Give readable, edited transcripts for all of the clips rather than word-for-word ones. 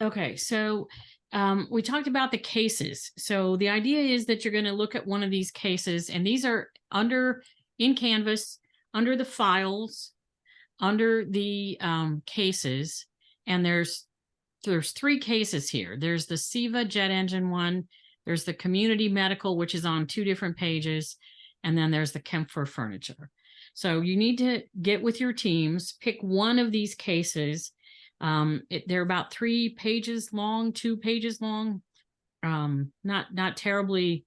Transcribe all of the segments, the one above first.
Okay, so we talked about the cases. So the idea is that you're going to look at one of these cases, and these are in Canvas, under the files, under the cases, and there's three cases here. There's the SEVA jet engine one, there's the community medical, which is on two different pages, and then there's the Kempfer furniture. So you need to get with your teams, pick one of these cases. They're about 3 pages long, 2 pages long, not terribly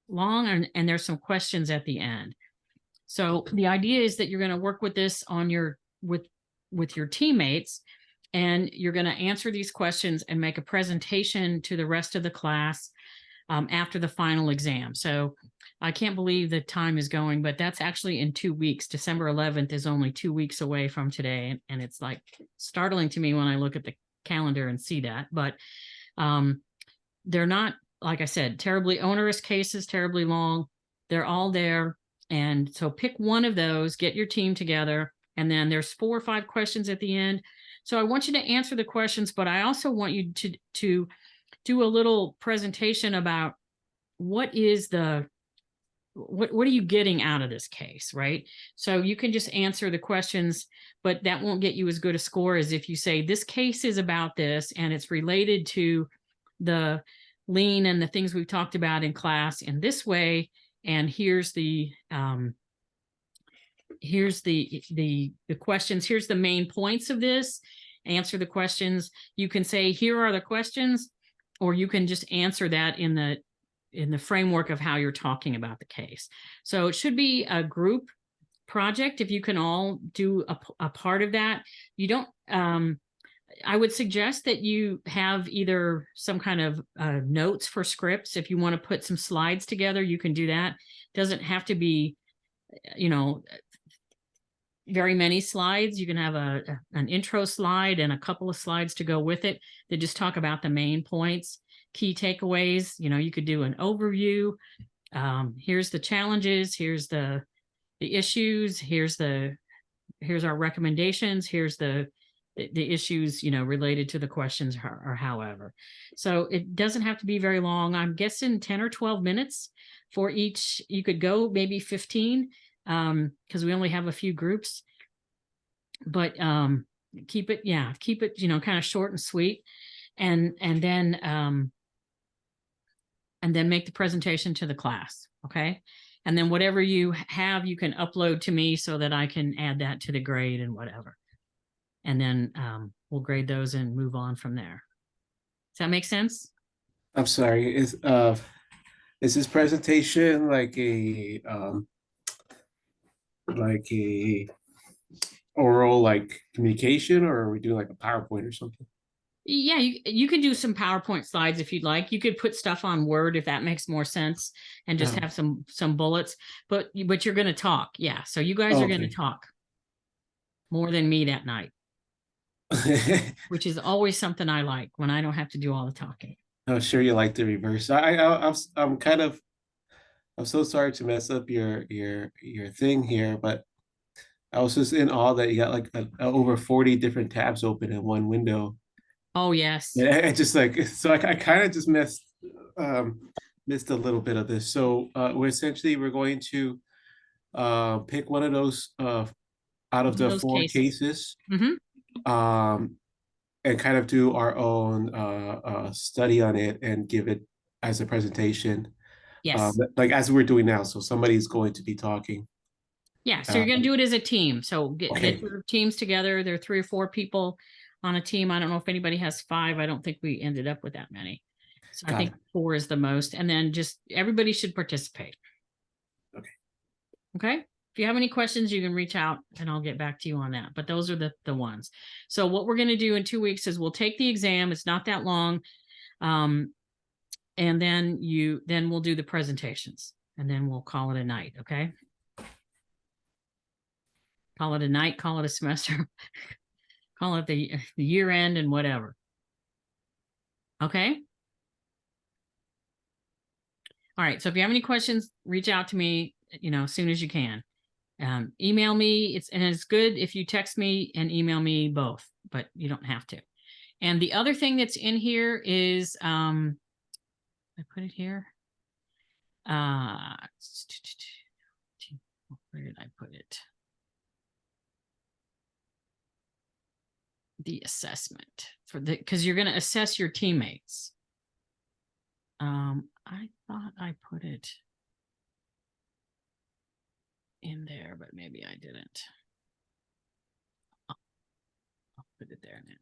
long, and there's some questions at the end. So the idea is that you're going to work with this on with your teammates, and you're going to answer these questions and make a presentation to the rest of the class after the final exam. So I can't believe the time is going, but that's actually in 2 weeks. December 11th is only 2 weeks away from today. And it's like startling to me when I look at the calendar and see that. But they're not, like I said, terribly onerous cases, terribly long. They're all there. And so pick one of those, get your team together, and then there's 4 or 5 questions at the end. So I want you to answer the questions, but I also want you to do a little presentation about what are you getting out of this case, right? So you can just answer the questions, but that won't get you as good a score as if you say, this case is about this, and it's related to the lean and the things we've talked about in class in this way. And here's the questions. Here's the main points of this. Answer the questions. You can say, here are the questions, or you can just answer that in the framework of how you're talking about the case. So it should be a group project. If you can all do a part of that, you don't, I would suggest that you have either some kind of notes for scripts. If you want to put some slides together, you can do that. Doesn't have to be, very many slides. You can have an intro slide and a couple of slides to go with it that just talk about the main points, key takeaways. You could do an overview. Here's the challenges. Here's the issues. Here's our recommendations. Here's the issues, related to the questions or however. So it doesn't have to be very long. I'm guessing 10 or 12 minutes for each. You could go maybe 15 because we only have a few groups, but keep it kind of short and sweet, and then make the presentation to the class. Okay. And then whatever you have, you can upload to me so that I can add that to the grade and whatever. And then we'll grade those and move on from there. Does that make sense? I'm sorry. Is this presentation like a oral communication, or are we doing like a PowerPoint or something? Yeah, you can do some PowerPoint slides if you'd like. You could put stuff on Word if that makes more sense, and just have some bullets. But you're going to talk, yeah. So you guys are going to talk more than me that night, which is always something I like when I don't have to do all the talking. I'm sure you like the reverse. I'm so sorry to mess up your thing here, but I was just in awe that you got like over 40 different tabs open in one window. Oh yes. Yeah, I just I kind of just missed a little bit of this. So we're going to pick one of those out of the 4 cases. And kind of do our own study on it and give it as a presentation. Yes. Like as we're doing now. So somebody's going to be talking. Yeah. So you're going to do it as a team. So get your teams together. There are 3 or 4 people on a team. I don't know if anybody has 5. I don't think we ended up with that many. So I think 4 is the most. And then just everybody should participate. Okay. Okay. If you have any questions, you can reach out and I'll get back to you on that. But those are the ones. So what we're going to do in 2 weeks is we'll take the exam. It's not that long. And then we'll do the presentations, and then we'll call it a night. Okay. Call it a night, call it a semester, call it the year end and whatever. Okay. All right. So if you have any questions, reach out to me, as soon as you can. Email me. It's good if you text me and email me both, but you don't have to. And the other thing that's in here is, I put it here. Where did I put it? The assessment for because you're going to assess your teammates. I thought I put it in there, but maybe I didn't. I'll put it there now.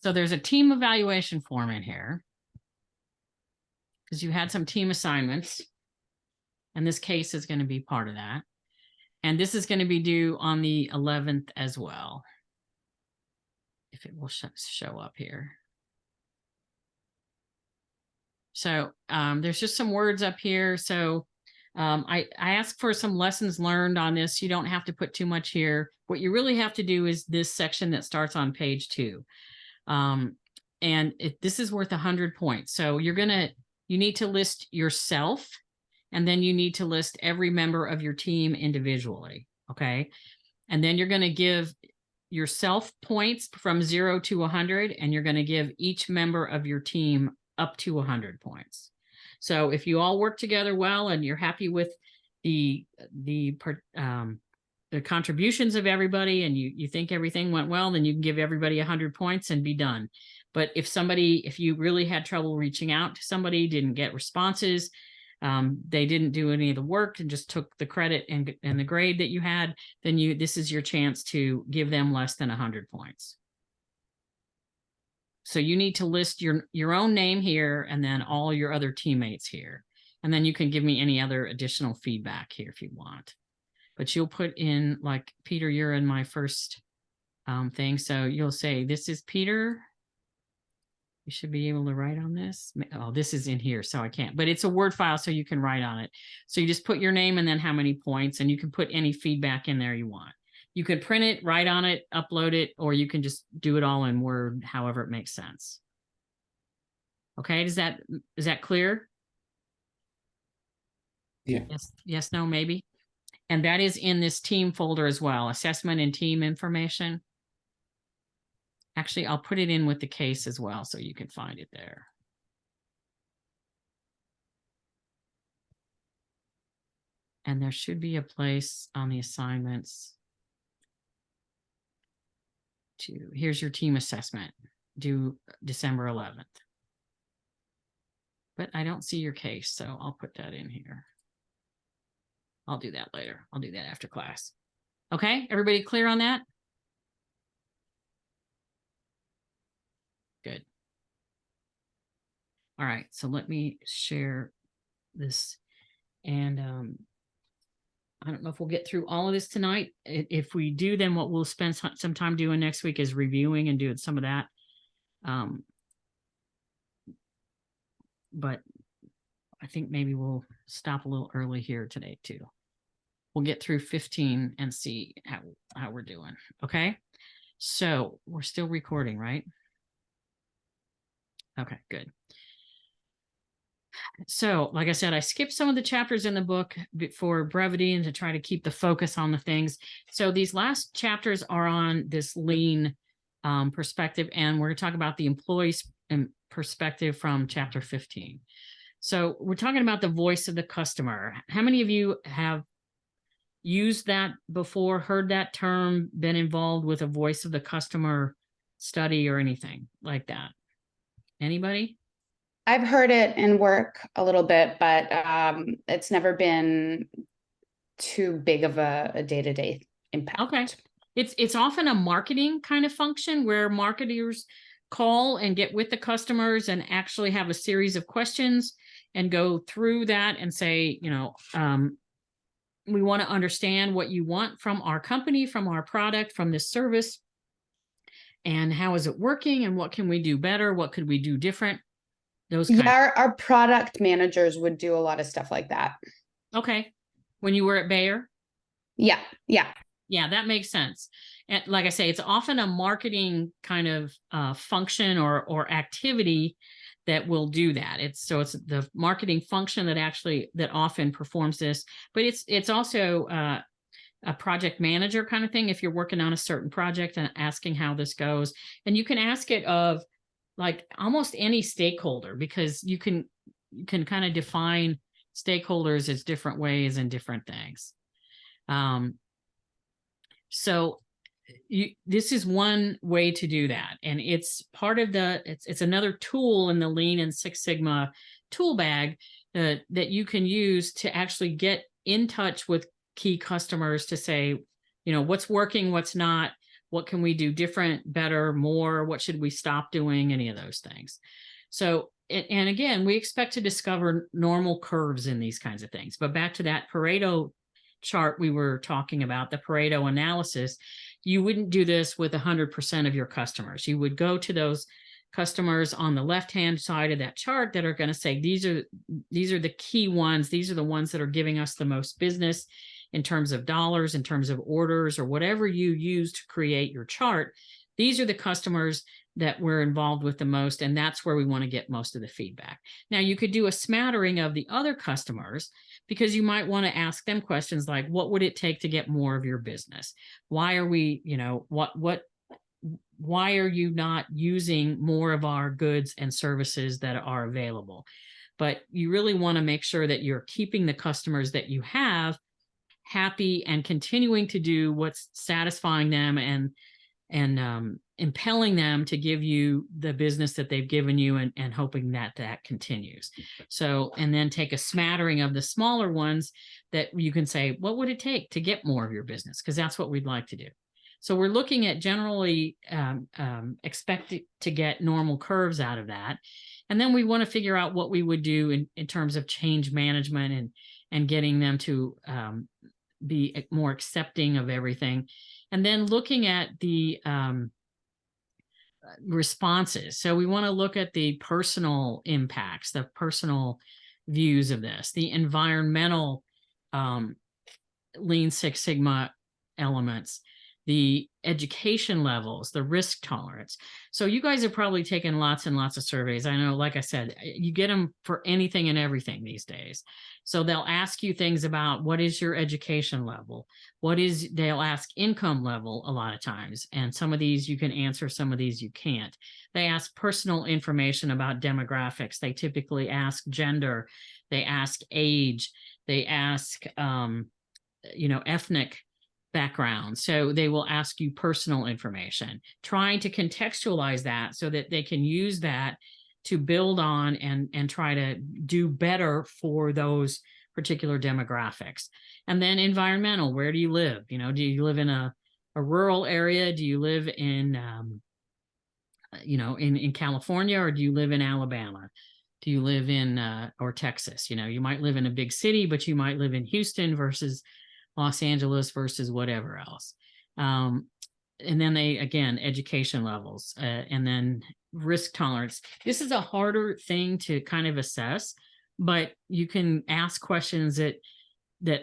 So there's a team evaluation form in here because you had some team assignments, and this case is going to be part of that. And this is going to be due on the 11th as well, if it will show up here. So there's just some words up here. So I asked for some lessons learned on this. You don't have to put too much here. What you really have to do is this section that starts on page 2. And this is worth 100 points. So you need to list yourself, and then you need to list every member of your team individually. Okay. And then you're going to give yourself points from 0 to 100, and you're going to give each member of your team up to 100 points. So if you all work together well and you're happy with the contributions of everybody, and you think everything went well, then you can give everybody 100 points and be done. But if you really had trouble reaching out to somebody, didn't get responses, they didn't do any of the work and just took the credit and the grade that you had, then this is your chance to give them less than 100 points. So you need to list your own name here, and then all your other teammates here. And then you can give me any other additional feedback here if you want. But you'll put in, like, Peter, you're in my first thing. So you'll say, this is Peter. You should be able to write on this. Oh, this is in here, so I can't. But it's a Word file, so you can write on it. So you just put your name and then how many points, and you can put any feedback in there you want. You can print it, write on it, upload it, or you can just do it all in Word, however it makes sense. Okay, is that clear? Yeah. Yes, no, maybe. And that is in this team folder as well, assessment and team information. Actually, I'll put it in with the case as well, so you can find it there. And there should be a place on the assignments here's your team assessment, due December 11th. But I don't see your case, so I'll put that in here. I'll do that later. I'll do that after class. Okay, everybody clear on that? Good. All right, so let me share this. And I don't know if we'll get through all of this tonight. If we do, then what we'll spend some time doing next week is reviewing and doing some of that. But I think maybe we'll stop a little early here today too. We'll get through 15 and see how we're doing. Okay, so we're still recording, right? Okay, good. So, like I said, I skipped some of the chapters in the book for brevity and to try to keep the focus on the things. So these last chapters are on this lean perspective, and we're going to talk about the employee's perspective from chapter 15. So we're talking about the voice of the customer. How many of you have used that before, heard that term, been involved with a voice of the customer study or anything like that? Anybody? I've heard it in work a little bit, but it's never been too big of a day-to-day impact. Okay. It's often a marketing kind of function where marketers call and get with the customers and actually have a series of questions and go through that and say, you know, we want to understand what you want from our company, from our product, from this service, and how is it working and what can we do better? What could we do different? Those our product managers would do a lot of stuff like that. Okay. When you were at Bayer? Yeah. Yeah, that makes sense. And like I say, it's often a marketing kind of function or activity that will do that. It's the marketing function that often performs this, but it's also a project manager kind of thing. If you're working on a certain project and asking how this goes, and you can ask it of like almost any stakeholder, because you can kind of define stakeholders as different ways and different things. So this is one way to do that. And it's part of it's another tool in the Lean and Six Sigma tool bag that you can use to actually get in touch with key customers to say, what's working, what's not, what can we do different, better, more, what should we stop doing, any of those things. So, and again, we expect to discover normal curves in these kinds of things. But back to that Pareto chart we were talking about, the Pareto analysis, you wouldn't do this with 100% of your customers. You would go to those customers on the left-hand side of that chart that are going to say, these are the key ones. These are the ones that are giving us the most business in terms of dollars, in terms of orders, or whatever you use to create your chart. These are the customers that we're involved with the most, and that's where we want to get most of the feedback. Now, you could do a smattering of the other customers, because you might want to ask them questions like, what would it take to get more of your business? Why are we, why are you not using more of our goods and services that are available? But you really want to make sure that you're keeping the customers that you have happy and continuing to do what's satisfying them and impelling them to give you the business that they've given you, and hoping that continues. So, and then take a smattering of the smaller ones that you can say, what would it take to get more of your business? Because that's what we'd like to do. So we're looking at generally expect to get normal curves out of that. And then we want to figure out what we would do in terms of change management and getting them to be more accepting of everything. And then looking at the responses. So we want to look at the personal impacts, the personal views of this, the environmental Lean Six Sigma elements, the education levels, the risk tolerance. So you guys have probably taken lots and lots of surveys. I know, like I said, you get them for anything and everything these days. So they'll ask you things about, what is your education level? They'll ask income level a lot of times. And some of these you can answer, some of these you can't. They ask personal information about demographics. They typically ask gender. They ask age. They ask, ethnic background. So they will ask you personal information, trying to contextualize that so that they can use that to build on and try to do better for those particular demographics. And then environmental, where do you live? Do you live in a rural area? Do you live in California, or do you live in Alabama? Do you live in or Texas? You might live in a big city, but you might live in Houston versus Los Angeles versus whatever else. And then again, education levels, and then risk tolerance. This is a harder thing to kind of assess, but you can ask questions that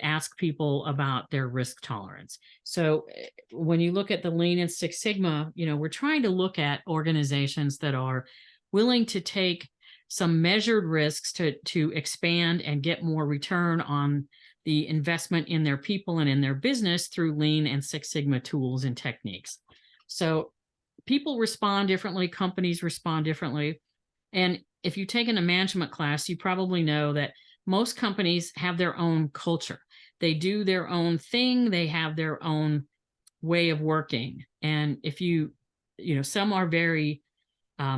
ask people about their risk tolerance. So when you look at the Lean and Six Sigma, we're trying to look at organizations that are willing to take some measured risks to expand and get more return on the investment in their people and in their business through Lean and Six Sigma tools and techniques. So people respond differently, companies respond differently. And if you've taken a management class, you probably know that most companies have their own culture. They do their own thing. They have their own way of working. And if some are very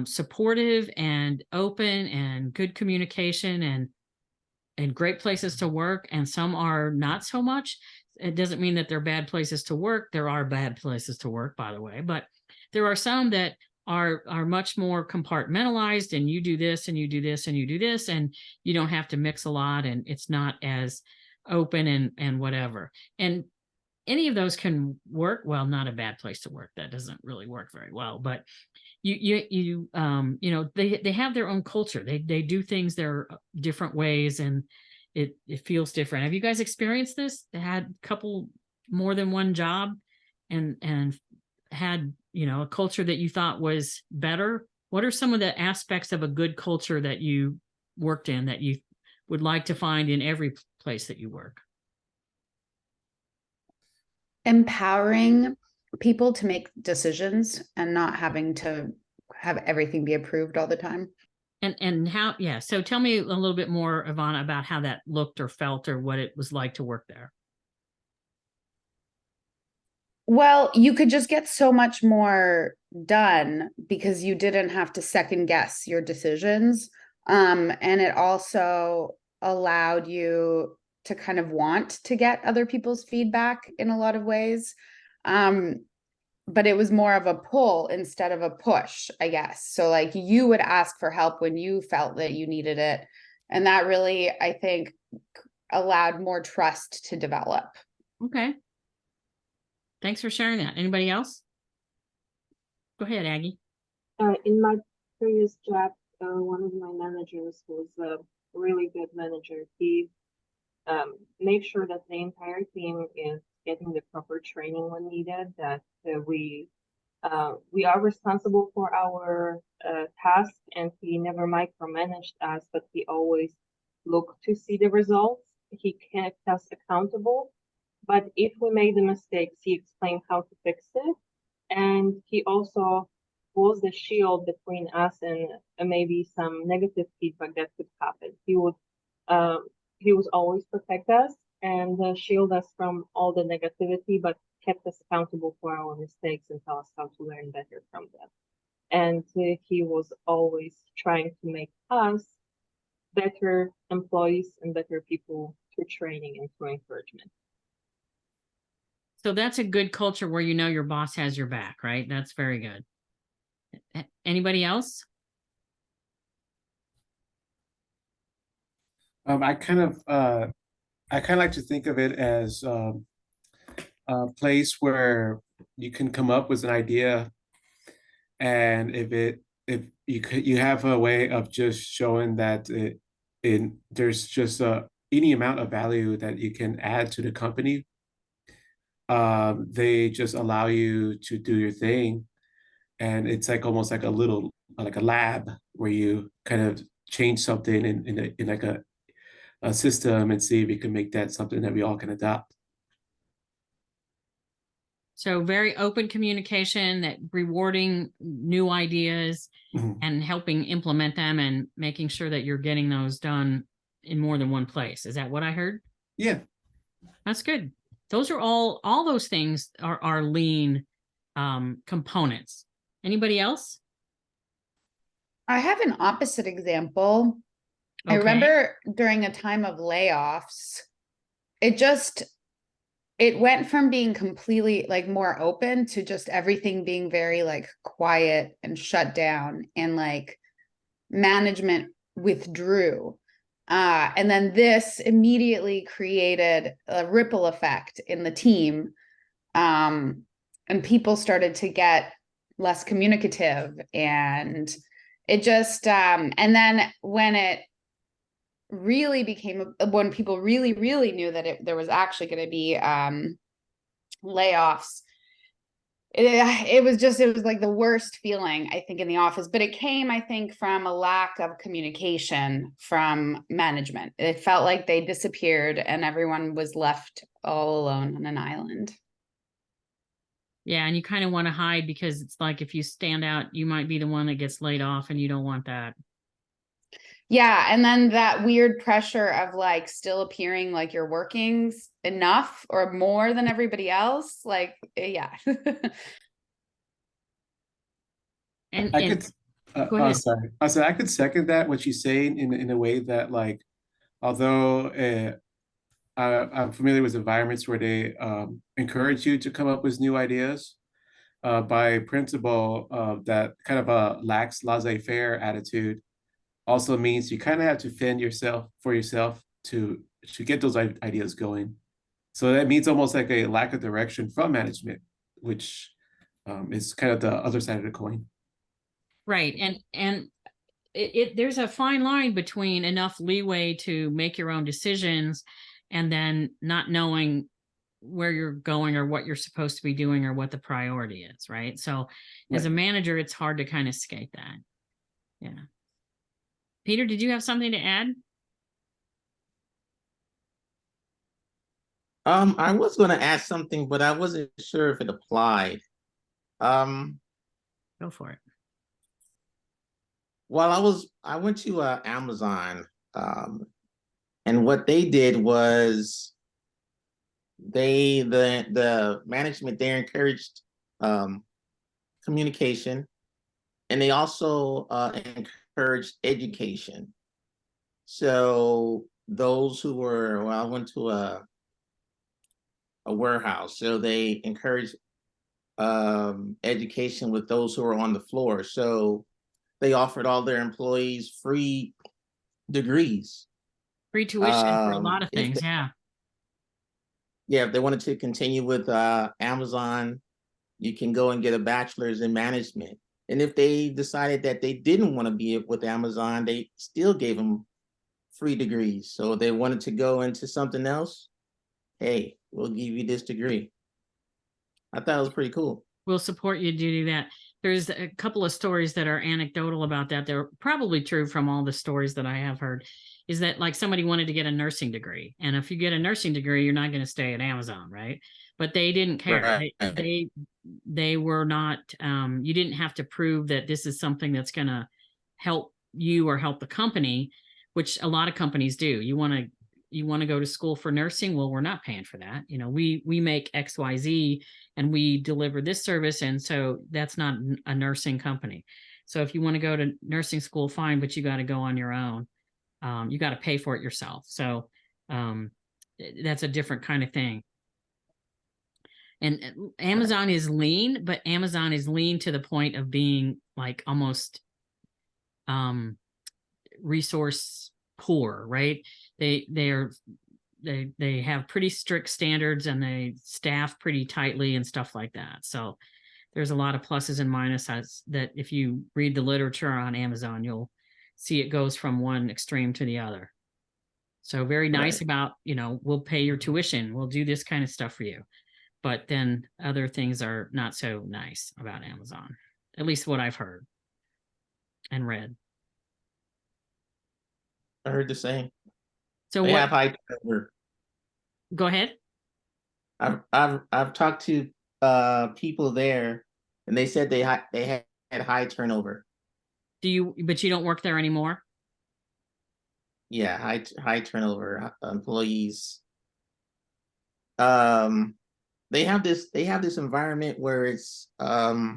supportive and open and good communication and great places to work, and some are not so much. It doesn't mean that they're bad places to work. There are bad places to work, by the way, but there are some that are much more compartmentalized, and you do this and you do this and you do this, and you don't have to mix a lot, and it's not as open and whatever. And any of those can work. Well, not a bad place to work. That doesn't really work very well, but they have their own culture. They do things their different ways, and it feels different. Have you guys experienced this? Had a couple more than one job and had, you know, a culture that you thought was better, what are some of the aspects of a good culture that you worked in that you would like to find in every place that you work? Empowering people to make decisions and not having to have everything be approved all the time. And how, yeah. So tell me a little bit more, Ivana, about how that looked or felt or what it was like to work there. Well, you could just get so much more done because you didn't have to second guess your decisions. And it also allowed you to kind of want to get other people's feedback in a lot of ways. But it was more of a pull instead of a push, I guess. So like you would ask for help when you felt that you needed it. And that really, I think, allowed more trust to develop. Okay. Thanks for sharing that. Anybody else? Go ahead, Aggie. In my previous job, one of my managers was a really good manager. He made sure that the entire team is getting the proper training when needed, that we are responsible for our task, and he never micromanaged us, but he always looked to see the results. He kept us accountable, but if we made the mistakes, he explained how to fix it. And he also was the shield between us and maybe some negative feedback that could happen. He was always protect us and shield us from all the negativity, but kept us accountable for our mistakes and tell us how to learn better from them. And he was always trying to make us better employees and better people through training and through encouragement. So that's a good culture where you know your boss has your back, right? That's very good. Anybody else? I kind of like to think of it as a place where you can come up with an idea, and if you have a way of just showing that there's just any amount of value that you can add to the company. They just allow you to do your thing, and it's like almost like like a lab where you kind of change something in like a system and see if you can make that something that we all can adopt. So very open communication, that rewarding new ideas and helping implement them and making sure that you're getting those done in more than one place. Is that what I heard? Yeah. That's good. Those are all those things are lean components. Anybody else? I have an opposite example. Okay. I remember during a time of layoffs, it went from being completely like more open to just everything being very like quiet and shut down, and like management withdrew. And then this immediately created a ripple effect in the team. And people started to get less communicative, and it just and then when people really knew that there was actually going to be layoffs, it was like the worst feeling, I think, in the office. But it came, I think, from a lack of communication from management. It felt like they disappeared and everyone was left all alone on an island. Yeah, and you kind of want to hide because it's like if you stand out, you might be the one that gets laid off, and you don't want that. Yeah, and then that weird pressure of like still appearing like you're working enough or more than everybody else. Like, yeah. I could go ahead. sorry. I could second that, what she's saying, in a way that, like, although I'm familiar with environments where they encourage you to come up with new ideas, by principle, that kind of a lax laissez-faire attitude also means you kind of have to fend for yourself to get those ideas going. So that means almost like a lack of direction from management, which is kind of the other side of the coin. Right. And there's a fine line between enough leeway to make your own decisions and then not knowing where you're going or what you're supposed to be doing or what the priority is, right? So as a manager, it's hard to kind of skate that. Yeah. Peter, did you have something to add? I was going to ask something, but I wasn't sure if it applied. Go for it. Well, I went to Amazon, and what they did was the management there encouraged communication, and they also encouraged education. So those who were, well, I went to a warehouse, so they encouraged education with those who are on the floor. So they offered all their employees free degrees. Free tuition for a lot of things, yeah. Yeah, if they wanted to continue with Amazon, you can go and get a bachelor's in management. And if they decided that they didn't want to be with Amazon, they still gave them free degrees. So if they wanted to go into something else, hey, we'll give you this degree. I thought it was pretty cool. We'll support you to do that. There's a couple of stories that are anecdotal about that. They're probably true from all the stories that I have heard, is that like somebody wanted to get a nursing degree. And if you get a nursing degree, you're not going to stay at Amazon, right? But they didn't care. Right. They were not, you didn't have to prove that this is something that's going to help you or help the company, which a lot of companies do. You want to go to school for nursing? Well, we're not paying for that. You know, we make XYZ and we deliver this service. And so that's not a nursing company. So if you want to go to nursing school, fine, but you got to go on your own. You got to pay for it yourself. So that's a different kind of thing. And Amazon is lean, but Amazon is lean to the point of being like almost resource poor, right? They have pretty strict standards and they staff pretty tightly and stuff like that. So there's a lot of pluses and minuses that if you read the literature on Amazon, you'll see it goes from one extreme to the other. So very nice about, you know, we'll pay your tuition, we'll do this kind of stuff for you. But then other things are not so nice about Amazon, at least what I've heard and read. I heard the same. So they have high turnover. Go ahead. I've talked to people there, and they said they had high turnover. But you don't work there anymore? Yeah, high turnover employees. They have this environment where it's I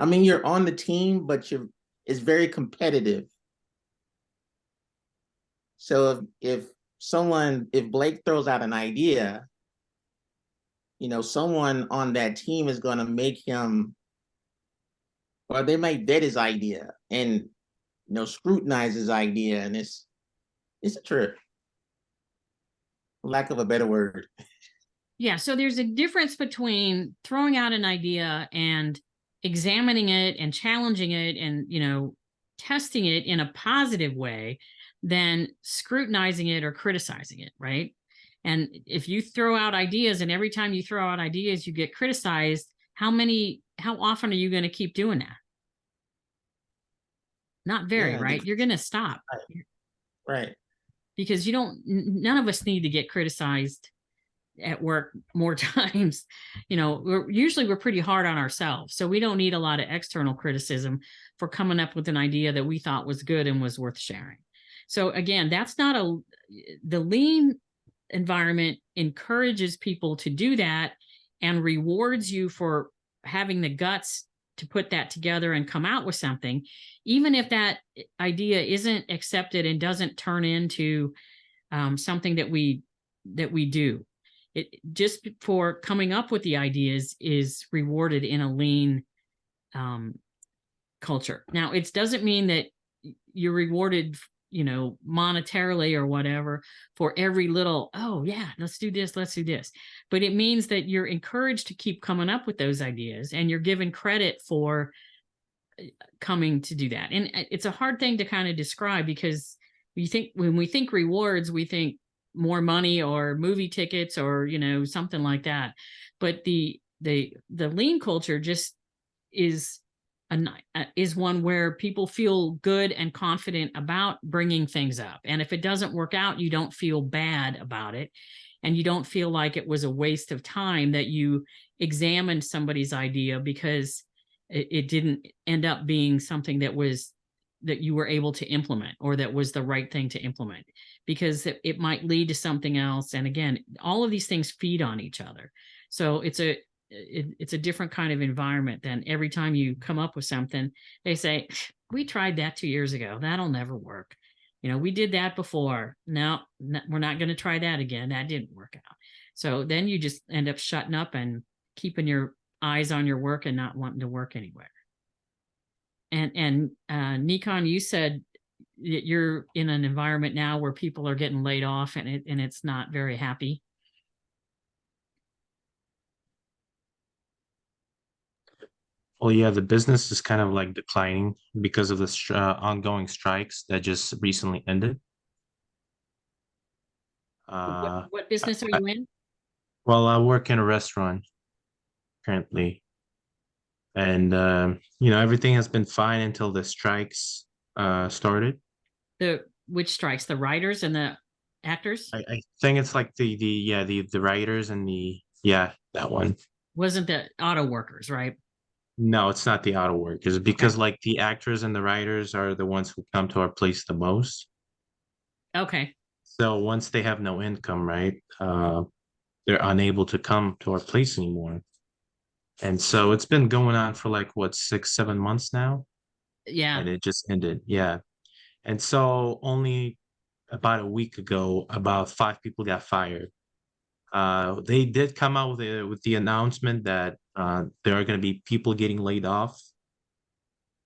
mean, you're on the team, but it's very competitive. So if Blake throws out an idea, you know, someone on that team is going to make him, or they might vet his idea and, you know, scrutinize his idea, and it's a trip, for lack of a better word. Yeah, so there's a difference between throwing out an idea and examining it and challenging it and, you know, testing it in a positive way than scrutinizing it or criticizing it, right? And if you throw out ideas and every time you throw out ideas, you get criticized, how often are you going to keep doing that? Not very, right? You're going to stop. Right. Because none of us need to get criticized at work more times. You know, we're pretty hard on ourselves. So we don't need a lot of external criticism for coming up with an idea that we thought was good and was worth sharing. So again, that's not the lean environment encourages people to do that and rewards you for having the guts to put that together and come out with something, even if that idea isn't accepted and doesn't turn into something that we do. It just for coming up with the ideas is rewarded in a lean culture. Now, it doesn't mean that you're rewarded, you know, monetarily or whatever for every little, oh yeah, let's do this, let's do this. But it means that you're encouraged to keep coming up with those ideas and you're given credit for coming to do that. And it's a hard thing to kind of describe because when we think rewards, we think more money or movie tickets or, something like that. But the lean culture just is is one where people feel good and confident about bringing things up. And if it doesn't work out, you don't feel bad about it. And you don't feel like it was a waste of time that you examined somebody's idea because it didn't end up being something that you were able to implement or that was the right thing to implement, because it might lead to something else. And again, all of these things feed on each other. So it's a different kind of environment than every time you come up with something, they say, we tried that 2 years ago. That'll never work. We did that before. No, we're not going to try that again. That didn't work out. So then you just end up shutting up and keeping your eyes on your work and not wanting to work anywhere. And Nikon, you said that you're in an environment now where people are getting laid off and it's not very happy. Well, yeah, the business is kind of like declining because of the ongoing strikes that just recently ended. What business are you in? Well, I work in a restaurant currently, and everything has been fine until the strikes started. Which strikes? The writers and the actors? I think it's like the writers and that one. Wasn't the auto workers, right? No, it's not the auto workers, because like the actors and the writers are the ones who come to our place the most. Okay. So once they have no income, right, they're unable to come to our place anymore. And so it's been going on for like, what, 6-7 months now? Yeah. And it just ended. Yeah. And so only about a week ago, about 5 people got fired. They did come out with the announcement that there are going to be people getting laid off.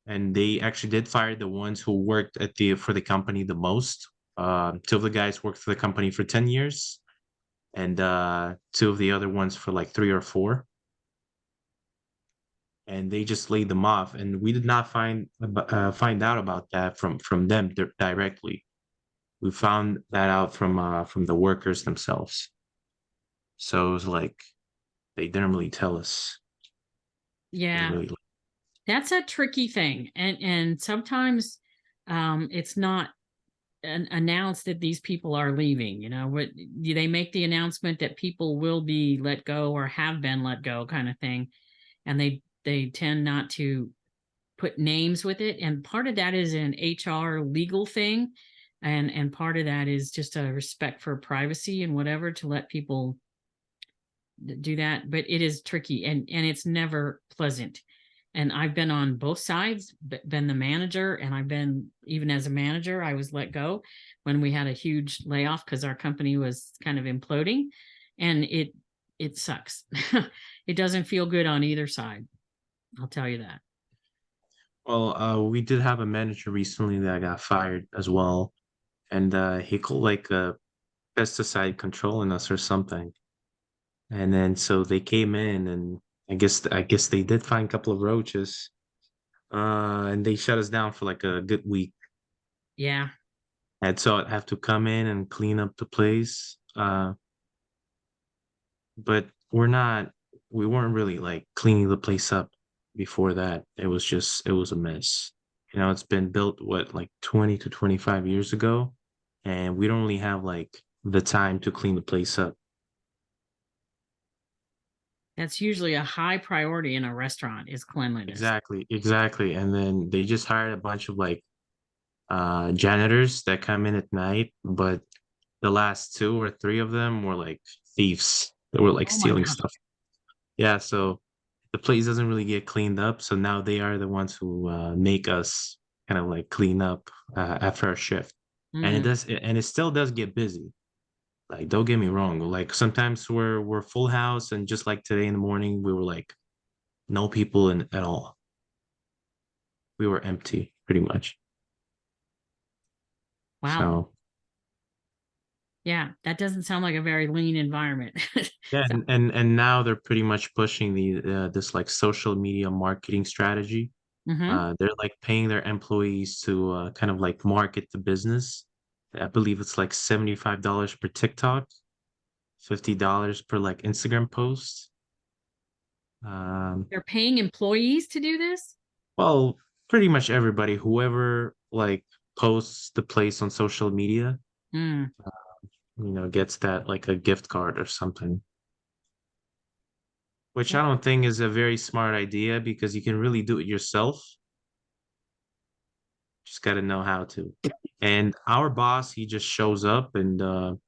And they actually did fire the ones who worked for the company the most. 2 of the guys worked for the company for 10 years, and 2 of the other ones for like 3 or 4. And they just laid them off, and we did not find out about that from them directly. We found that out from the workers themselves. So it was like they didn't really tell us. Yeah. That's a tricky thing. And sometimes it's not announced that these people are leaving. What they make the announcement that people will be let go or have been let go, kind of thing. And they tend not to put names with it. And part of that is an HR legal thing. And part of that is just a respect for privacy and whatever, to let people do that. But it is tricky and it's never pleasant. And I've been on both sides, been the manager, and I've been, even as a manager, I was let go when we had a huge layoff because our company was kind of imploding, and it sucks. It doesn't feel good on either side. I'll tell you that. Well, we did have a manager recently that got fired as well, and he called like a pesticide control on us or something. And then so they came in, and I guess they did find a couple of roaches, and they shut us down for like a good week. Yeah. And so I'd have to come in and clean up the place. But we weren't really like cleaning the place up before that. It was a mess. It's been built, what, like 20 to 25 years ago, and we don't really have like the time to clean the place up. That's usually a high priority in a restaurant, is cleanliness. Exactly. And then they just hired a bunch of like janitors that come in at night, but the last 2 or 3 of them were like thieves. They were like stealing stuff. Yeah, so the place doesn't really get cleaned up. So now they are the ones who make us kind of like clean up after our shift. And it still does get busy. Like, don't get me wrong. Like sometimes we're full house, and just like today in the morning, we were like no people in at all. We were empty pretty much. Wow. So, yeah, that doesn't sound like a very lean environment. yeah, So, and now they're pretty much pushing this like social media marketing strategy. mhm. They're like paying their employees to kind of like market the business. I believe it's like $75 per TikTok, $50 per like Instagram post. They're paying employees to do this? Well, pretty much everybody, whoever like posts the place on social media, Mm, gets that like a gift card or something. Which I okay. don't think is a very smart idea because you can really do it yourself. Just got to know how to. And our boss, he just shows up and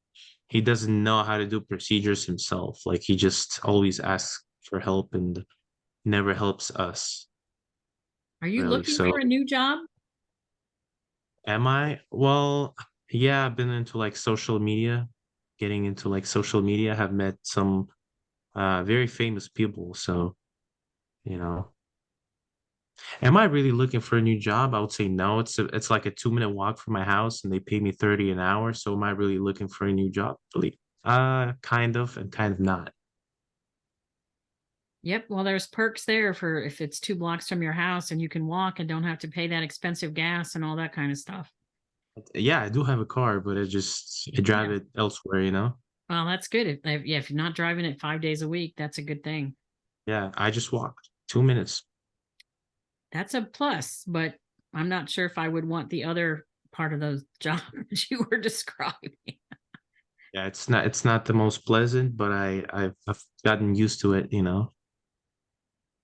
he doesn't know how to do procedures himself. Like he just always asks for help and never helps us, Are you really. looking So for a new job? am I? Well, yeah, I've been into like social media, getting into like social media, have met some very famous people. So, you know, am I really looking for a new job? I would say no. It's like a 2-minute walk from my house and they pay me 30 an hour. So am I really looking for a new job? Really? Kind of and kind of not. Yep. Well, there's perks there for if it's 2 blocks from your house and you can walk and don't have to pay that expensive gas and all that kind of stuff. Yeah, I do have a car, but I drive Yeah. it elsewhere. Well, that's good. If you're not driving it 5 days a week, that's a good thing. Yeah, I just walked 2 minutes. That's a plus, but I'm not sure if I would want the other part of those jobs you were describing. Yeah, it's not the most pleasant, but I've gotten used to it.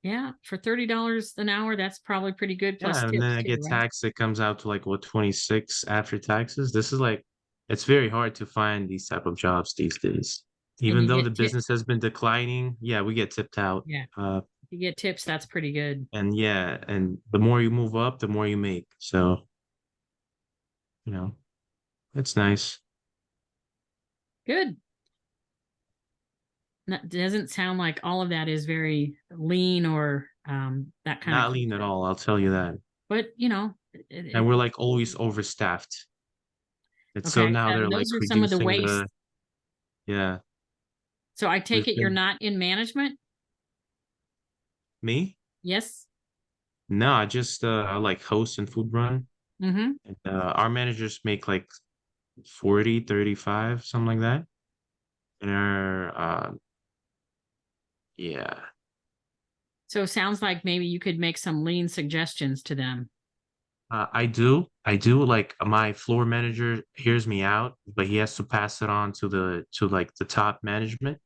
Yeah, for $30 an hour, that's probably pretty good plus Yeah, and then tips I too, get right? taxed, it comes out to like what, 26 after taxes. This is like it's very hard to find these type of jobs these days. And Even you though the get tip. business has been declining, yeah, we get tipped out. Yeah, Uh if you get tips, that's pretty good. and yeah, and the more you move up, the more you make. So, you know, it's nice. Good. That doesn't sound like all of that is very lean or that kind of Not lean at culture. all, I'll tell you that. But And we're like always overstaffed. It's so okay, now they're like those are some of the reducing waste. the yeah. So I take We've it you're been not in management? me? Yes. No, I just I like host and food run. Mm-hmm. And our managers make like 40, 35, something like that. And our yeah. So it sounds like maybe you could make some lean suggestions to them. I do like my floor manager hears me out, but he has to pass it on to like the top management.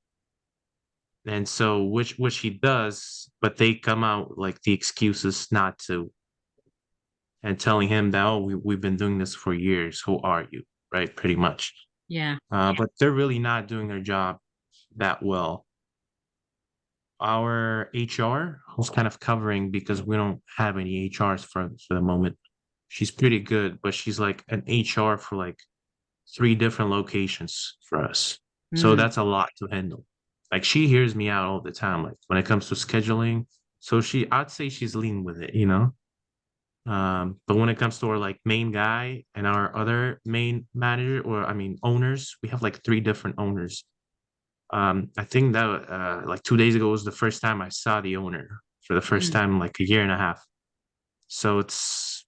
And so which he does, but they come out like the excuses not to and telling him that, oh, we've been doing this for years. Who are you? Right, pretty much. Yeah. But they're really not doing their job that well. Our HR was kind of covering because we don't have any HRs for the moment. She's pretty good, but she's like an HR for like 3 different locations for us. So Mm, that's a lot to handle. Like she hears me out all the time, like when it comes to scheduling. So I'd say she's lean with it. But when it comes to our like main guy and our other main manager, or I mean owners, we have like 3 different owners. I think that like 2 days ago was the first time I saw the owner for the first mm. time in like a year and a half. So it's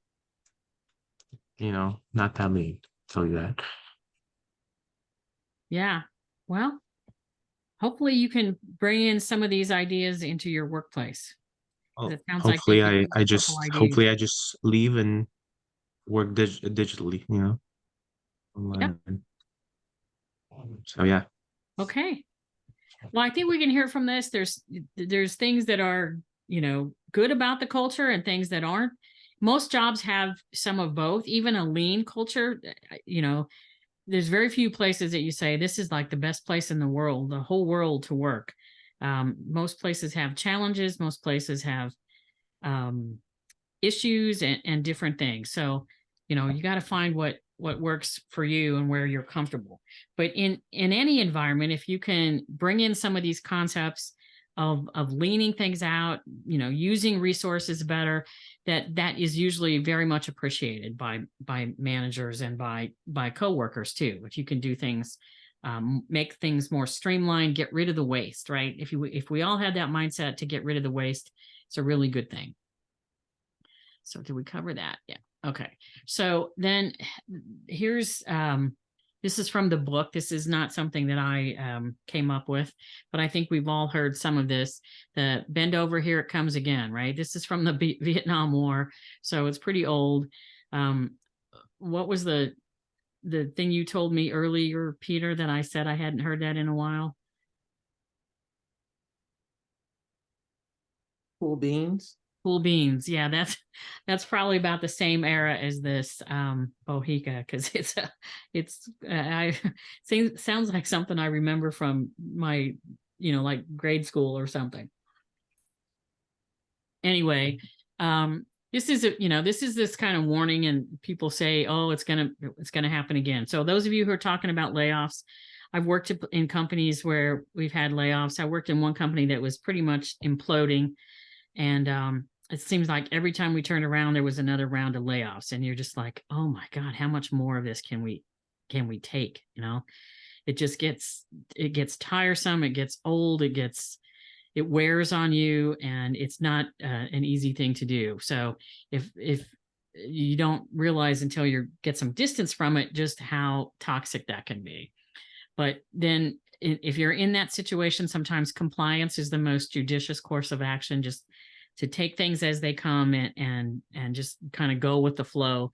not that lean, tell you that. Yeah. Well, hopefully you can bring in some of these ideas into your workplace. 'Cause Oh, it sounds like hopefully you've given I us I a couple just ideas. hopefully I just leave and work digitally. Yep. Online. So yeah. Okay. Well, I think we can hear from this. There's things that are, good about the culture and things that aren't. Most jobs have some of both, even a lean culture. There's very few places that you say this is like the best place in the world, the whole world to work. Most places have challenges. Most places have issues and different things. So, you got to find what works for you and where you're comfortable. But in any environment, if you can bring in some of these concepts of leaning things out, using resources better, that is usually very much appreciated by managers and by coworkers too. If you can do things, make things more streamlined, get rid of the waste, right? If we all had that mindset to get rid of the waste, it's a really good thing. So did we cover that? Yeah. Okay, so then here's this is from the book. This is not something that I came up with, but I think we've all heard some of this. The bend over, here it comes again, right? This is from the Vietnam War, so it's pretty old. What was the thing you told me earlier, Peter, that I said I hadn't heard that in a while? Cool beans. Cool beans. Yeah, that's probably about the same era as this Bohica, because sounds like something I remember from my, like grade school or something. Anyway, this is this kind of warning, and people say, oh, it's gonna happen again. So those of you who are talking about layoffs, I've worked in companies where we've had layoffs. I worked in one company that was pretty much imploding, and it seems like every time we turned around, there was another round of layoffs, and you're just like, oh my God, how much more of this can we take? It just gets tiresome. It gets old. It wears on you, and it's not an easy thing to do. So if you don't realize until you get some distance from it, just how toxic that can be. But then if you're in that situation, sometimes compliance is the most judicious course of action, just to take things as they come and just kind of go with the flow.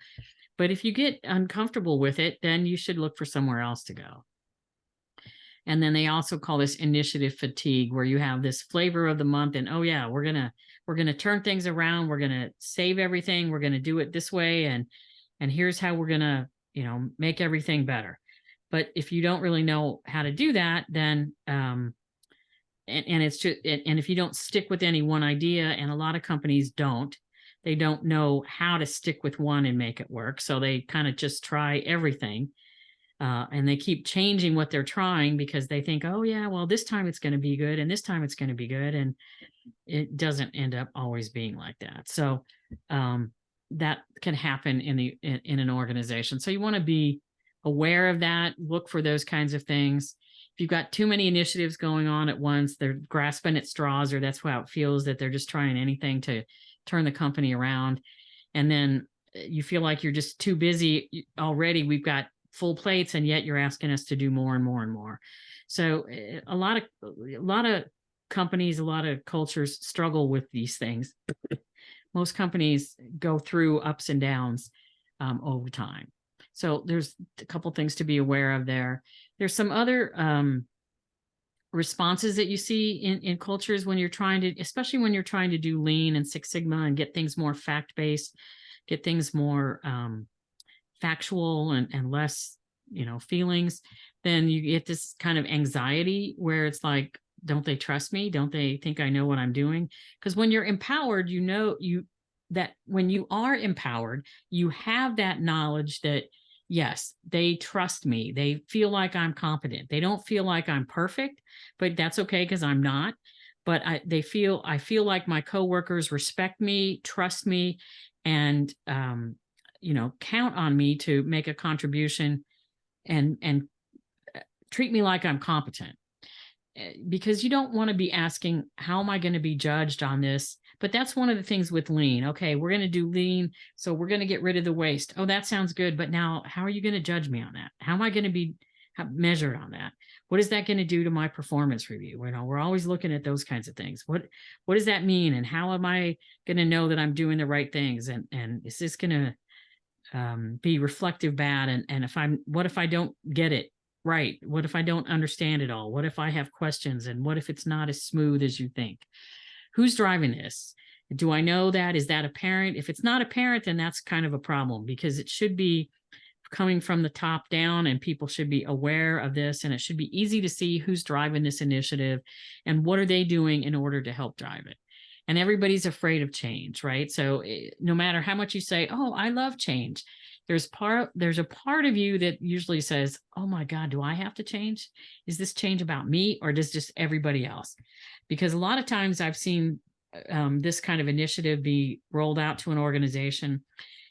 But if you get uncomfortable with it, then you should look for somewhere else to go. And then they also call this initiative fatigue, where you have this flavor of the month, and oh yeah, we're gonna turn things around, we're gonna save everything, we're gonna do it this way, and here's how we're gonna make everything better. But if you don't really know how to do that, then and it's just, and if you don't stick with any one idea, and a lot of companies they don't know how to stick with one and make it work, so they kind of just try everything. And they keep changing what they're trying because they think, oh yeah, well, this time it's going to be good, and this time it's going to be good, and it doesn't end up always being like that. So that can happen in an organization. So you want to be aware of that. Look for those kinds of things. If you've got too many initiatives going on at once, they're grasping at straws, or that's how it feels, that they're just trying anything to turn the company around, and then you feel like you're just too busy already. We've got full plates, and yet you're asking us to do more and more and more. So a lot of companies, a lot of cultures struggle with these things. Most companies go through ups and downs over time. So there's a couple things to be aware of there. There's some other responses that you see in cultures when you're trying to, especially when you're trying to do Lean and Six Sigma and get things more fact-based, get things more factual and less, feelings. Then you get this kind of anxiety where it's like, don't they trust me? Don't they think I know what I'm doing? Because when you're empowered, that when you are empowered, you have that knowledge that, yes, they trust me. They feel like I'm competent. They don't feel like I'm perfect, but that's okay because I'm not. But I feel like my coworkers respect me, trust me, and count on me to make a contribution and treat me like I'm competent. Because you don't want to be asking, how am I going to be judged on this? But that's one of the things with Lean. Okay, we're going to do Lean, so we're going to get rid of the waste. Oh, that sounds good. But now how are you going to judge me on that? How am I going to be measured on that? What is that going to do to my performance review? We're always looking at those kinds of things. What does that mean? And how am I going to know that I'm doing the right things? And is this going to be reflective bad? And what if I don't get it right? What if I don't understand it all? What if I have questions? And what if it's not as smooth as you think? Who's driving this? Do I know that? Is that apparent? If it's not apparent, then that's kind of a problem, because it should be coming from the top down, and people should be aware of this, and it should be easy to see who's driving this initiative and what are they doing in order to help drive it. And everybody's afraid of change, right? So no matter how much you say, oh, I love change, there's a part of you that usually says, oh my God, do I have to change? Is this change about me, or does just everybody else? Because a lot of times I've seen this kind of initiative be rolled out to an organization,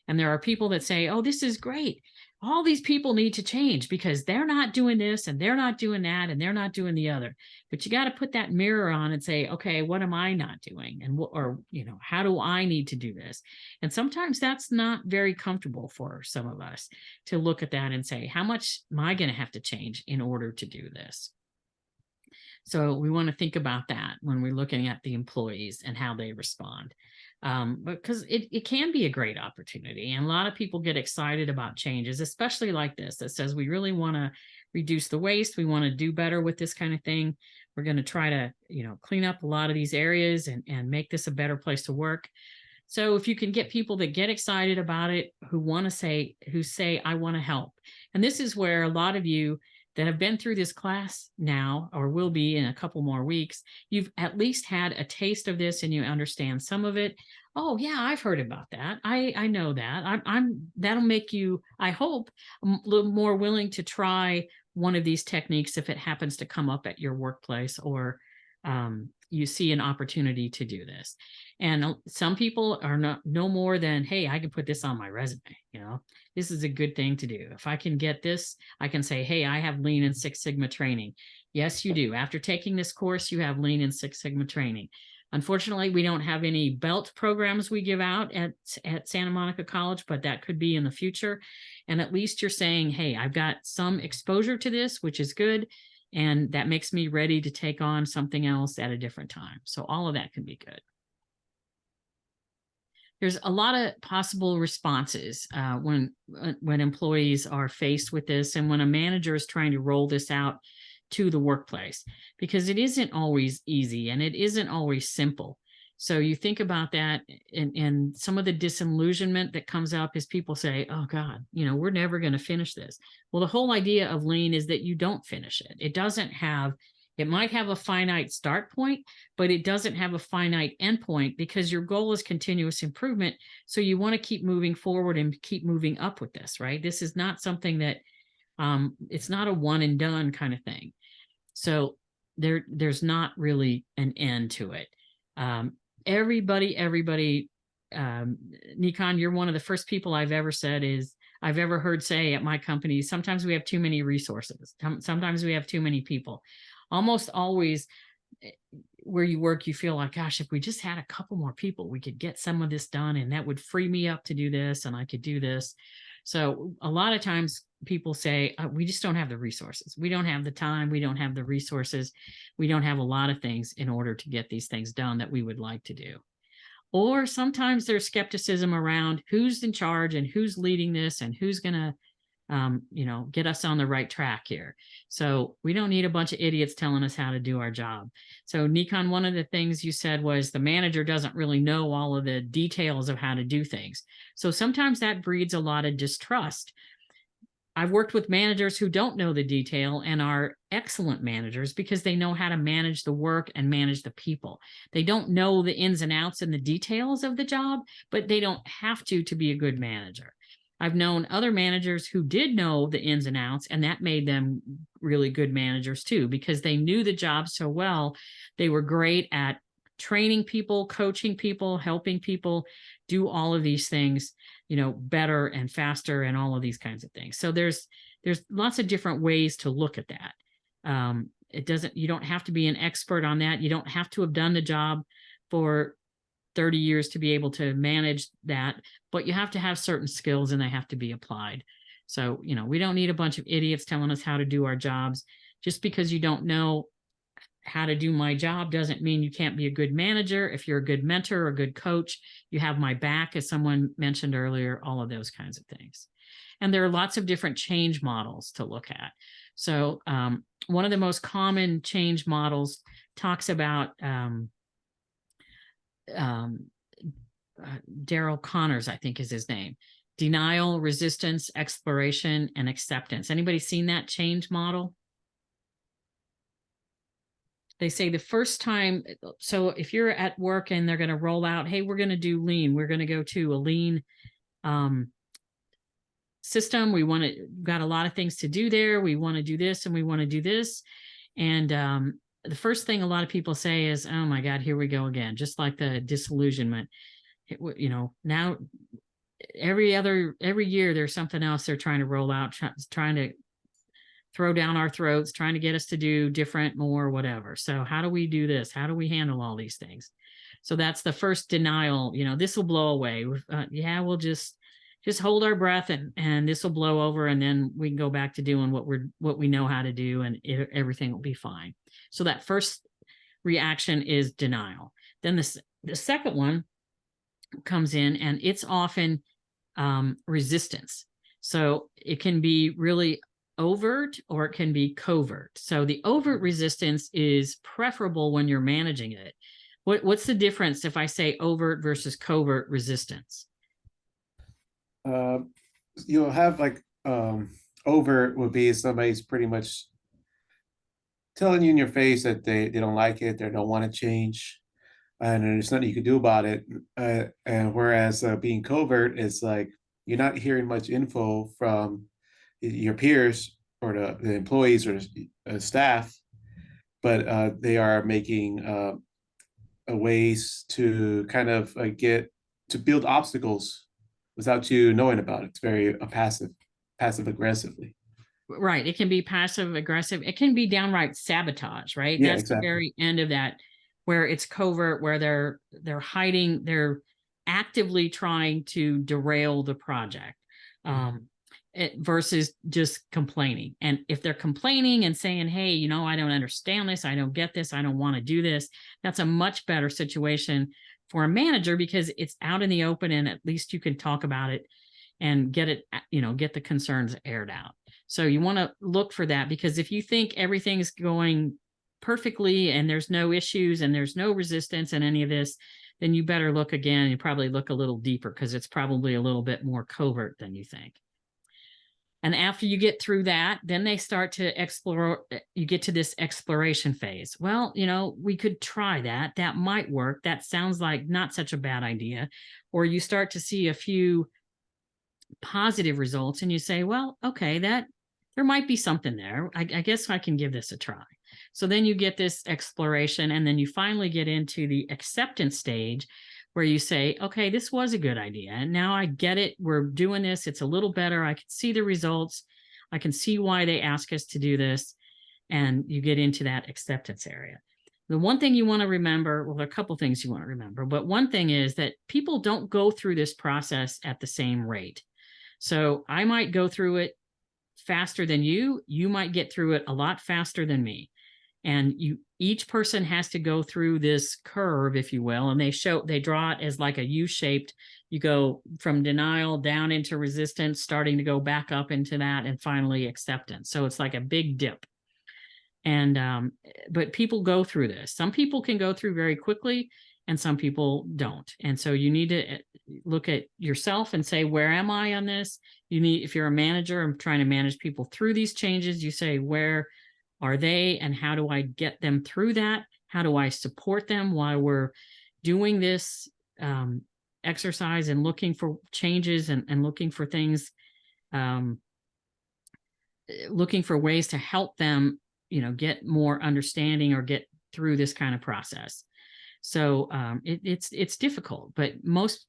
and there are people that say, oh, this is great. all these people need to change because they're not doing this and they're not doing that and they're not doing the other. But you got to put that mirror on and say, okay, what am I not doing? And or, you know, how do I need to do this? And sometimes that's not very comfortable for some of us to look at that and say, how much am I going to have to change in order to do this? So we want to think about that when we're looking at the employees and how they respond. Because it can be a great opportunity. And a lot of people get excited about changes, especially like this, that says we really want to reduce the waste. We want to do better with this kind of thing. We're going to try to, you know, clean up a lot of these areas and make this a better place to work. So if you can get people that get excited about it, who say, I want to help. And this is where a lot of you that have been through this class now, or will be in a couple more weeks, you've at least had a taste of this and you understand some of it. Oh yeah, I've heard about that. I know that. That'll make you, I hope, a little more willing to try one of these techniques if it happens to come up at your workplace, or you see an opportunity to do this. And some people are no more than, hey, I can put this on my resume. You know, this is a good thing to do. If I can get this, I can say, hey, I have Lean and Six Sigma training. Yes, you do. After taking this course, you have Lean and Six Sigma training. Unfortunately, we don't have any belt programs we give out at Santa Monica College, but that could be in the future. And at least you're saying, hey, I've got some exposure to this, which is good. And that makes me ready to take on something else at a different time. So all of that can be good. There's a lot of possible responses when employees are faced with this, and when a manager is trying to roll this out to the workplace, because it isn't always easy and it isn't always simple. So you think about that, and some of the disillusionment that comes up is people say, oh God, you know, we're never going to finish this. Well, the whole idea of Lean is that you don't finish it. It might have a finite start point, but it doesn't have a finite end point, because your goal is continuous improvement. So you want to keep moving forward and keep moving up with this, right? This is not something that, it's not a one and done kind of thing. So there's not really an end to it. Everybody, Nikon, you're one of the first people I've ever heard say at my company, sometimes we have too many resources. Sometimes we have too many people. Almost always where you work, you feel like, gosh, if we just had a couple more people, we could get some of this done, and that would free me up to do this, and I could do this. So a lot of times people say, we just don't have the resources. We don't have the time. We don't have the resources. We don't have a lot of things in order to get these things done that we would like to do. Or sometimes there's skepticism around who's in charge and who's leading this and who's going to get us on the right track here. So we don't need a bunch of idiots telling us how to do our job. So Nikon, one of the things you said was the manager doesn't really know all of the details of how to do things. So sometimes that breeds a lot of distrust. I've worked with managers who don't know the detail and are excellent managers because they know how to manage the work and manage the people. They don't know the ins and outs and the details of the job, but they don't have to be a good manager. I've known other managers who did know the ins and outs, and that made them really good managers too, because they knew the job so well. They were great at training people, coaching people, helping people do all of these things, better and faster and all of these kinds of things. So there's lots of different ways to look at that. You don't have to be an expert on that. You don't have to have done the job for 30 years to be able to manage that, but you have to have certain skills and they have to be applied. So, we don't need a bunch of idiots telling us how to do our jobs. Just because you don't know how to do my job doesn't mean you can't be a good manager. If you're a good mentor or a good coach, you have my back, as someone mentioned earlier, all of those kinds of things. And there are lots of different change models to look at. So one of the most common change models talks about Daryl Connors, I think is his name. Denial, resistance, exploration, and acceptance. Anybody seen that change model? They say the first time, so if you're at work and they're going to roll out, hey, we're going to do Lean. We're going to go to a Lean system. Got a lot of things to do there. We want to do this and we want to do this. And the first thing a lot of people say is, oh my God, here we go again. Just like the disillusionment, now every year there's something else they're trying to roll out, trying to throw down our throats, trying to get us to do different, more, whatever. So how do we do this? How do we handle all these things? So that's the first denial. This will blow away. Yeah, we'll just hold our breath, and this will blow over, and then we can go back to doing what we know how to do, and everything will be fine. So that first reaction is denial. Then the second one comes in, and it's often resistance. So it can be really overt, or it can be covert. So the overt resistance is preferable when you're managing it. What's the difference if I say overt versus covert resistance? You'll have like overt would be somebody's pretty much telling you in your face that they don't like it, they don't want to change, and there's nothing you can do about it. And whereas being covert is like you're not hearing much info from your peers or the employees or the staff, but they are making ways to kind of build obstacles without you knowing about it. It's very passive aggressively. Right. It can be passive aggressive. It can be downright sabotage, right? Yeah, That's exactly. the very end of that, where it's covert, where they're hiding, they're actively trying to derail the project. Versus just complaining. And if they're complaining and saying, hey, I don't understand this, I don't get this, I don't want to do this, that's a much better situation for a manager, because it's out in the open, and at least you can talk about it and get it, get the concerns aired out. So you want to look for that, because if you think everything's going perfectly and there's no issues and there's no resistance in any of this, then you better look again. You probably look a little deeper, because it's probably a little bit more covert than you think. And after you get through that, then they start to explore. You get to this exploration phase. Well, we could try that. That might work. That sounds like not such a bad idea. Or you start to see a few positive results, and you say, well, okay, there might be something there. I guess I can give this a try. So then you get this exploration, and then you finally get into the acceptance stage, where you say, okay, this was a good idea, and now I get it. We're doing this. It's a little better. I can see the results. I can see why they ask us to do this. And you get into that acceptance area. The one thing you want to remember, well, there are a couple things you want to remember, but one thing is that people don't go through this process at the same rate. So I might go through it faster than you. You might get through it a lot faster than me. And each person has to go through this curve, if you will, and they draw it as like a U-shaped. You go from denial down into resistance, starting to go back up into that, and finally acceptance. So it's like a big dip. And but people go through this. Some people can go through very quickly, and some people don't. And so you need to look at yourself and say, where am I on this? If you're a manager and trying to manage people through these changes, you say, where are they, and how do I get them through that? How do I support them while we're doing this exercise and looking for changes and looking for things, looking for ways to help them, get more understanding or get through this kind of process. So it's difficult, but most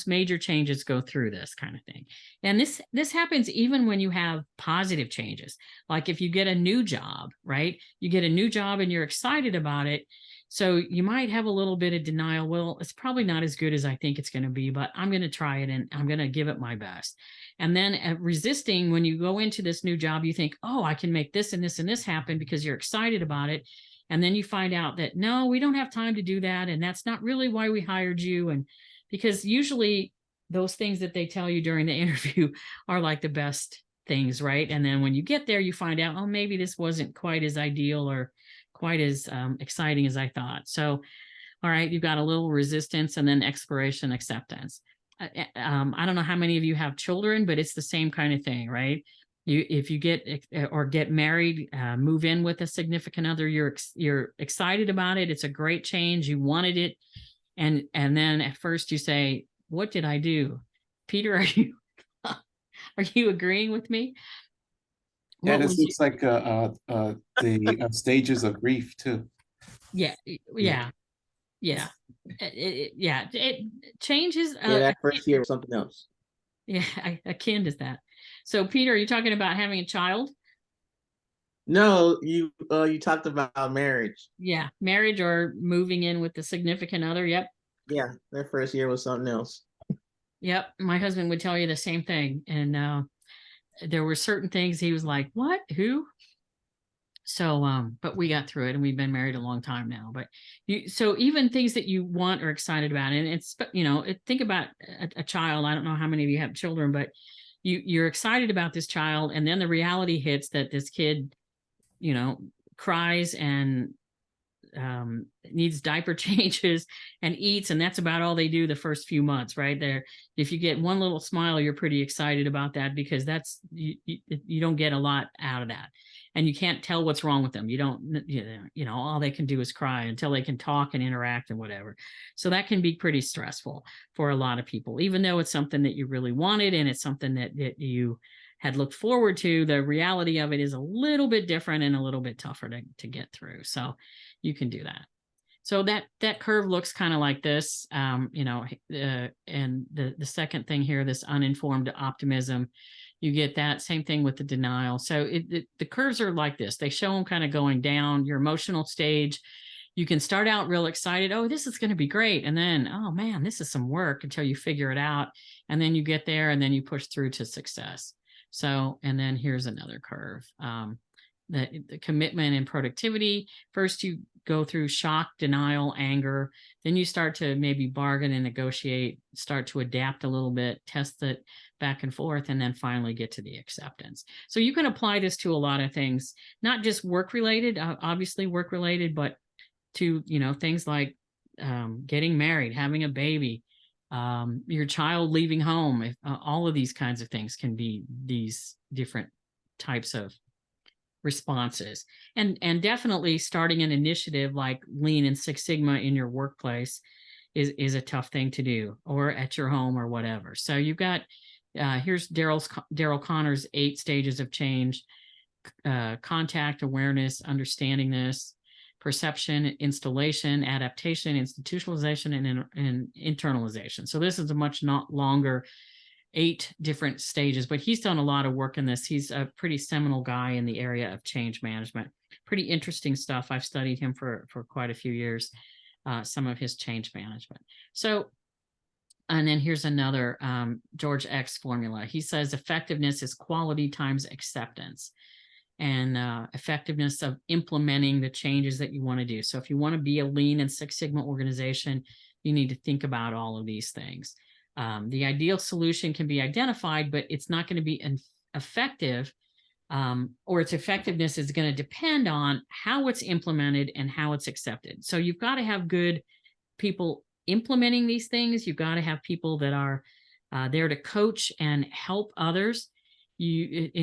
major changes go through this kind of thing. And this happens even when you have positive changes. Like if you get a new job, right? You get a new job and you're excited about it. So you might have a little bit of denial. Well, it's probably not as good as I think it's going to be, but I'm going to try it and I'm going to give it my best. And then resisting, when you go into this new job, you think, oh, I can make this and this and this happen, because you're excited about it. And then you find out that, no, we don't have time to do that. And that's not really why we hired you. And because usually those things that they tell you during the interview are like the best things, right? And then when you get there, you find out, oh, maybe this wasn't quite as ideal or quite as exciting as I thought. So, all right, you've got a little resistance, and then exploration, acceptance. I don't know how many of you have children, but it's the same kind of thing, right? If you get married, move in with a significant other, you're excited about it. It's a great change. You wanted it. And then at first you say, what did I do? Peter, are you agreeing with me? Yeah, this looks like the stages of grief too. Yeah. Yeah, it changes. Yeah, that first year was something else. Yeah, akin to that. So, Peter, are you talking about having a child? No, you talked about marriage. Yeah, marriage or moving in with the significant other. Yep. Yeah, that first year was something else. Yep. My husband would tell you the same thing. And there were certain things he was like, what? Who? So, but we got through it and we've been married a long time now. But so even things that you want or excited about, and it's, think about a child. I don't know how many of you have children, but you're excited about this child. And then the reality hits that this kid, cries and needs diaper changes and eats, and that's about all they do the first few months, right there. If you get one little smile, you're pretty excited about that, because that's you don't get a lot out of that, and you can't tell what's wrong with them. You don't, all they can do is cry until they can talk and interact and whatever. So that can be pretty stressful for a lot of people, even though it's something that you really wanted and it's something that you had looked forward to. The reality of it is a little bit different and a little bit tougher to get through. So you can do that. So that curve looks kind of like this, and the second thing here, this uninformed optimism, you get that same thing with the denial. So the curves are like this. They show them kind of going down your emotional stage. You can start out real excited. Oh, this is going to be great. And then, oh man, this is some work, until you figure it out. And then you get there and then you push through to success. So, and then here's another curve. The commitment and productivity. First, you go through shock, denial, anger. Then you start to maybe bargain and negotiate, start to adapt a little bit, test it back and forth, and then finally get to the acceptance. So you can apply this to a lot of things, not just work related, obviously work related, but to, things like getting married, having a baby, your child leaving home. All of these kinds of things can be these different types of responses, and definitely starting an initiative like Lean and Six Sigma in your workplace is a tough thing to do, or at your home or whatever. So you've got here's Daryl Connor's 8 stages of change: contact, awareness, understanding this, perception, installation, adaptation, institutionalization, and internalization. So this is a much not longer 8 different stages, but he's done a lot of work in this. He's a pretty seminal guy in the area of change management. Pretty interesting stuff. I've studied him for quite a few years, some of his change management. So, and then here's another George X formula. He says effectiveness is quality times acceptance, and effectiveness of implementing the changes that you want to do. So if you want to be a Lean and Six Sigma organization, you need to think about all of these things. The ideal solution can be identified, but it's not going to be effective, or its effectiveness is going to depend on how it's implemented and how it's accepted. So you've got to have good people implementing these things. You've got to have people that are there to coach and help others.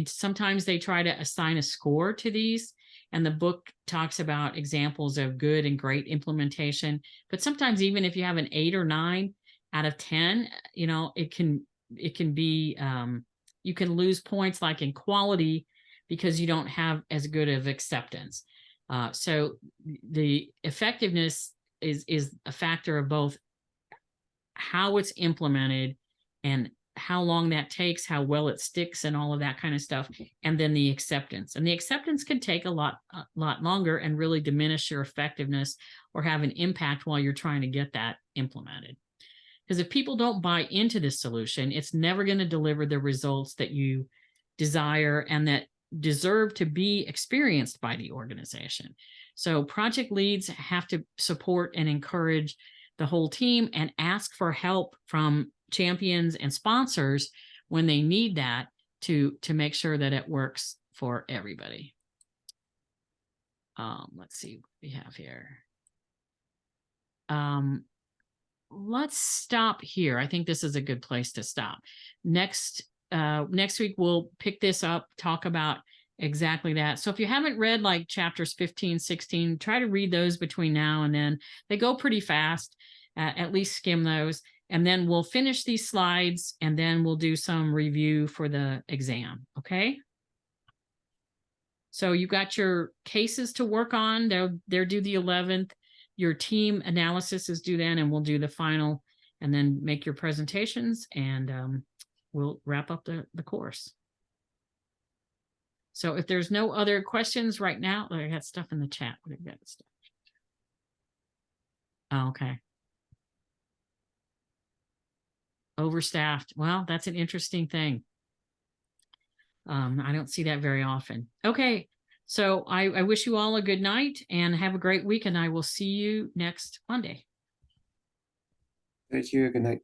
Sometimes they try to assign a score to these, and the book talks about examples of good and great implementation. But sometimes even if you have an 8 or 9 out of 10, it can be, you can lose points like in quality because you don't have as good of acceptance. So the effectiveness is a factor of both how it's implemented and how long that takes, how well it sticks, and all of that kind of stuff, and then the acceptance. And the acceptance can take a lot longer and really diminish your effectiveness or have an impact while you're trying to get that implemented. Because if people don't buy into this solution, it's never going to deliver the results that you desire and that deserve to be experienced by the organization. So project leads have to support and encourage the whole team and ask for help from champions and sponsors when they need that to make sure that it works for everybody. Let's see what we have here. Let's stop here. I think this is a good place to stop. Next week, we'll pick this up, talk about exactly that. So if you haven't read like chapters 15, 16, try to read those between now and then. They go pretty fast, at least skim those. And then we'll finish these slides and then we'll do some review for the exam. Okay. So you've got your cases to work on. They're due the 11th. your team analysis is due then, and we'll do the final and then make your presentations, and we'll wrap up the course. So if there's no other questions right now, I got stuff in the chat. What have you got stuff? Oh, okay. Overstaffed. Well, that's an interesting thing. I don't see that very often. Okay. So I wish you all a good night and have a great week, and I will see you next Monday. Thank you. Good night.